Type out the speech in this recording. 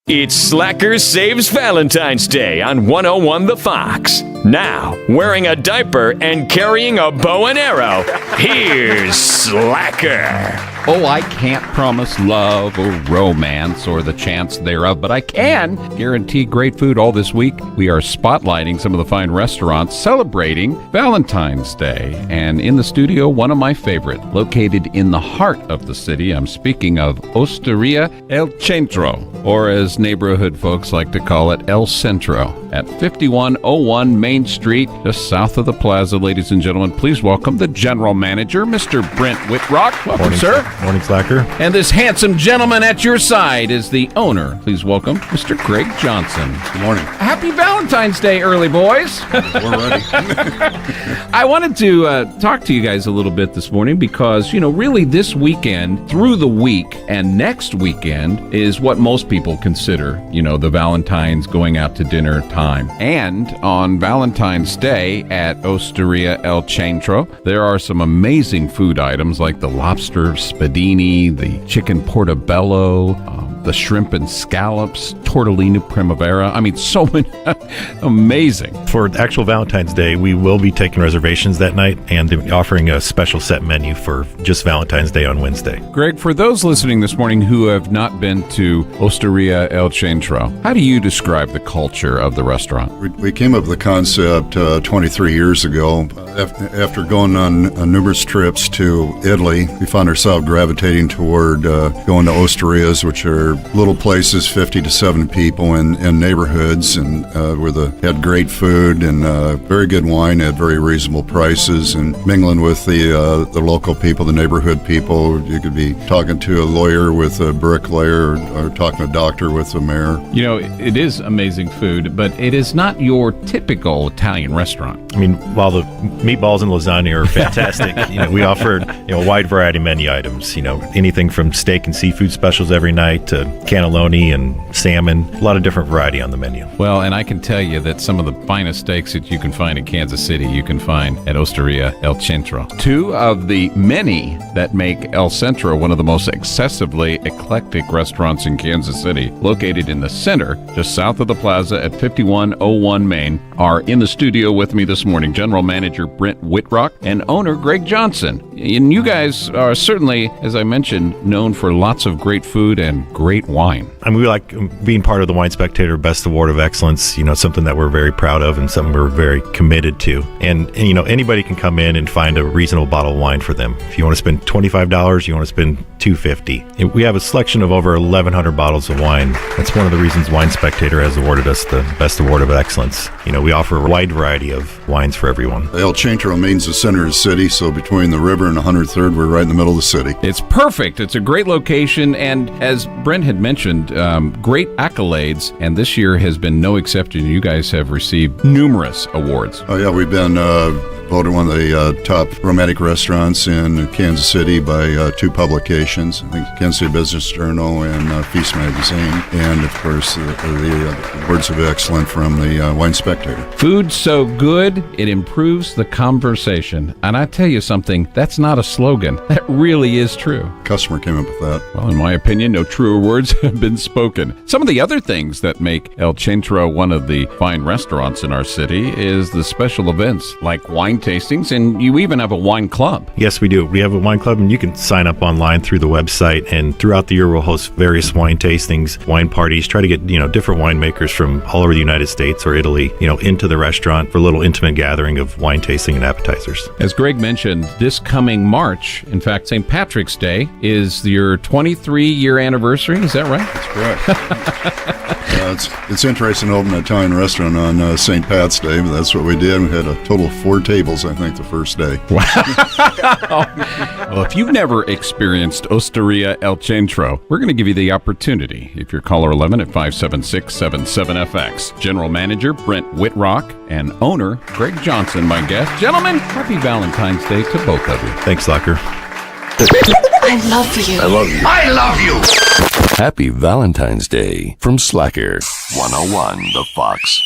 It's Slacker Saves Valentine's Day on 101 The Fox. Now, wearing a diaper and carrying a bow and arrow, here's Slacker. Oh, I can't promise love or romance or the chance thereof, but I can guarantee great food all this week. We are spotlighting some of the fine restaurants celebrating Valentine's Day. And in the studio, one of my favorite, located in the heart of the city. I'm speaking of Osteria El Centro, or as neighborhood folks like to call it, El Centro, at 5101 Main Street, just south of the plaza. Ladies and gentlemen, please welcome the general manager, Mr. Brent Wittrock. Welcome, morning, sir. Morning, Slacker. And this handsome gentleman at your side is the owner. Please welcome Mr. Gregg Johnson. Good morning. Happy Valentine's Day, early boys. We're ready. I wanted to talk to you guys a little bit this morning because, really this weekend, through the week, and next weekend is what most people consider, the Valentines going out to dinner time. And on Valentine's Day at Osteria El Centro, there are some amazing food items like the lobster spadini, the chicken portobello, the shrimp and scallops, tortellini primavera. I mean, so many amazing. For actual Valentine's Day, we will be taking reservations that night and offering a special set menu for just Valentine's Day on Wednesday. Greg, for those listening this morning who have not been to Osteria El Centro, how do you describe the culture of the restaurant? We came up with the concept 23 years ago. After going on numerous trips to Italy, we found ourselves gravitating toward going to osterias, which are little places, 50 to 70 people in neighborhoods, and where had great food and very good wine at very reasonable prices, and mingling with the local people, the neighborhood people. You could be talking to a lawyer with a bricklayer, or talking to a doctor with the mayor. It is amazing food, but it is not your typical Italian restaurant. I mean, while the meatballs and lasagna are fantastic, we offered a wide variety of menu items. Anything from steak and seafood specials every night to cannelloni and salmon. A lot of different variety on the menu. Well, and I can tell you that some of the finest steaks that you can find in Kansas City, you can find at Osteria El Centro. Two of the many that make El Centro one of the most excessively eclectic restaurants in Kansas City, located in the center, just south of the plaza at 5101 Main, are in the studio with me this morning. General Manager Brent Wittrock and owner Gregg Johnson. And you guys are certainly, as I mentioned, known for lots of great food and great wine. I mean, we like being part of the Wine Spectator Best Award of Excellence, something that we're very proud of and something we're very committed to. And anybody can come in and find a reasonable bottle of wine for them. If you want to spend $25, you want to spend $250. And we have a selection of over 1,100 bottles of wine. That's one of the reasons Wine Spectator has awarded us the Best Award of Excellence. We offer a wide variety of wines for everyone. El Centro means the center of the city, so between the river and 103rd, we're right in the middle of the city. It's perfect. It's a great location, and as Brent had mentioned, great accolades, and this year has been no exception. You guys have received numerous awards. Oh, yeah, we've been voted one of the top romantic restaurants in Kansas City by two publications, I think Kansas City Business Journal and Feast Magazine, and, of course, the Awards of Excellence from the Wine Spectator. Food so good, it improves the conversation. And I tell you something, that's not a slogan. That really is true. Customer came up with that. Well, in my opinion, no truer words have been spoken. Some of the other things that make El Centro one of the fine restaurants in our city is the special events like wine tastings, and you even have a wine club. Yes, we do. We have a wine club, and you can sign up online through the website, and throughout the year we'll host various wine tastings, wine parties, try to get different winemakers from all over the United States or Italy into the restaurant for a little intimate gathering of wine tasting and appetizers. As Gregg mentioned, this coming March, in fact, St. Patrick's Day is your 23-year anniversary. Is that right? That's correct. It's interesting to open an Italian restaurant on St. Pat's Day, but that's what we did. We had a total of 4 tables, I think, the first day. Wow. Well, if you've never experienced Osteria El Centro, we're going to give you the opportunity. If you're caller 11 at 576-77FX. General Manager Brent Wittrock and owner Gregg Johnson, my guest. Gentlemen, happy Valentine's Day to both of you. Thanks, Slacker. I love you. I love you. I love you. Happy Valentine's Day from Slacker 101 The Fox.